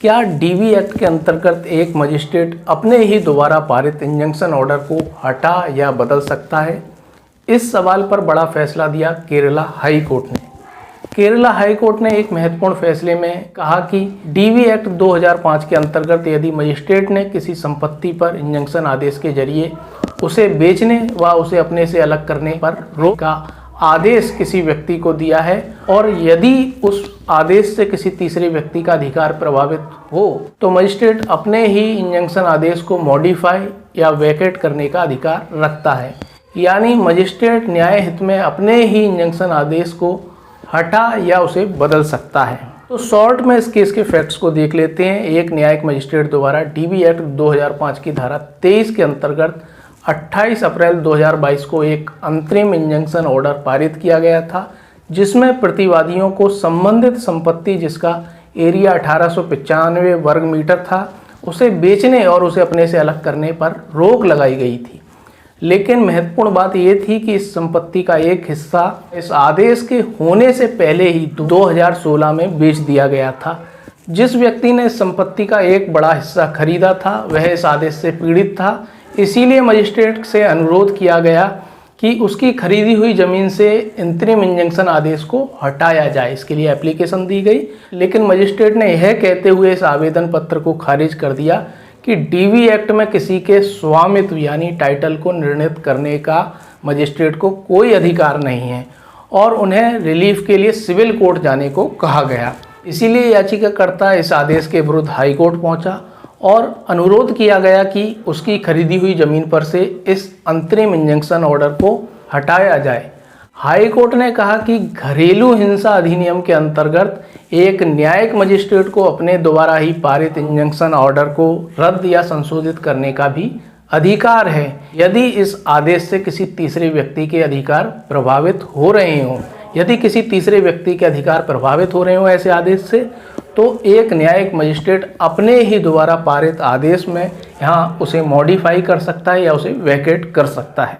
क्या DV act के अंतर्गत एक मजिस्ट्रेट अपने ही द्वारा पारित इंजंक्शन ऑर्डर को हटा या बदल सकता है? इस सवाल पर बड़ा फैसला दिया केरला हाई कोर्ट ने। केरला हाई कोर्ट ने एक महत्वपूर्ण फैसले में कहा कि डीवी एक्ट 2005 के अंतर्गत यदि मजिस्ट्रेट ने किसी संपत्ति पर इंजंक्शन आदेश के जरिए उसे बेचने व उसे अपने से अलग करने पर रोक का आदेश किसी व्यक्ति को दिया है और यदि उस आदेश से किसी तीसरे व्यक्ति का अधिकार प्रभावित हो तो मजिस्ट्रेट अपने ही इंजंक्शन आदेश को मॉडिफाई या वैकेट करने का अधिकार रखता है। यानी मजिस्ट्रेट न्याय हित में अपने ही इंजंक्शन आदेश को हटा या उसे बदल सकता है। तो शॉर्ट में इस केस के फैक्ट्स को देख लेते हैं। एक न्यायिक मजिस्ट्रेट द्वारा डीवी एक्ट 2005 की धारा 23 के अंतर्गत 28 अप्रैल 2022 को एक अंतरिम इंजंक्शन ऑर्डर पारित किया गया था, जिसमें प्रतिवादियों को संबंधित संपत्ति जिसका एरिया 1895 वर्ग मीटर था उसे बेचने और उसे अपने से अलग करने पर रोक लगाई गई थी। लेकिन महत्वपूर्ण बात यह थी कि इस संपत्ति का एक हिस्सा इस आदेश के होने से पहले ही 2016 में बेच दिया गया था। जिस व्यक्ति ने इस संपत्ति का एक बड़ा हिस्सा खरीदा था वह इस आदेश से पीड़ित था, इसीलिए मजिस्ट्रेट से अनुरोध किया गया कि उसकी खरीदी हुई ज़मीन से अंतरिम इंजंक्शन आदेश को हटाया जाए। इसके लिए एप्लीकेशन दी गई, लेकिन मजिस्ट्रेट ने यह कहते हुए इस आवेदन पत्र को खारिज कर दिया कि डीवी एक्ट में किसी के स्वामित्व यानी टाइटल को निर्णीत करने का मजिस्ट्रेट को कोई अधिकार नहीं है और उन्हें रिलीफ के लिए सिविल कोर्ट जाने को कहा गया। इसीलिए याचिकाकर्ता इस आदेश के विरुद्ध हाई कोर्ट पहुंचा और अनुरोध किया गया कि उसकी खरीदी हुई ज़मीन पर से इस अंतरिम इंजंक्शन ऑर्डर को हटाया जाए। हाई कोर्ट ने कहा कि घरेलू हिंसा अधिनियम के अंतर्गत एक न्यायिक मजिस्ट्रेट को अपने द्वारा ही पारित इंजंक्शन ऑर्डर को रद्द या संशोधित करने का भी अधिकार है यदि इस आदेश से किसी तीसरे व्यक्ति के अधिकार प्रभावित हो रहे हों। यदि किसी तीसरे व्यक्ति के अधिकार प्रभावित हो रहे हों ऐसे आदेश से, तो एक न्यायिक मजिस्ट्रेट अपने ही द्वारा पारित आदेश में यहाँ उसे मॉडिफाई कर सकता है या उसे वैकेट कर सकता है।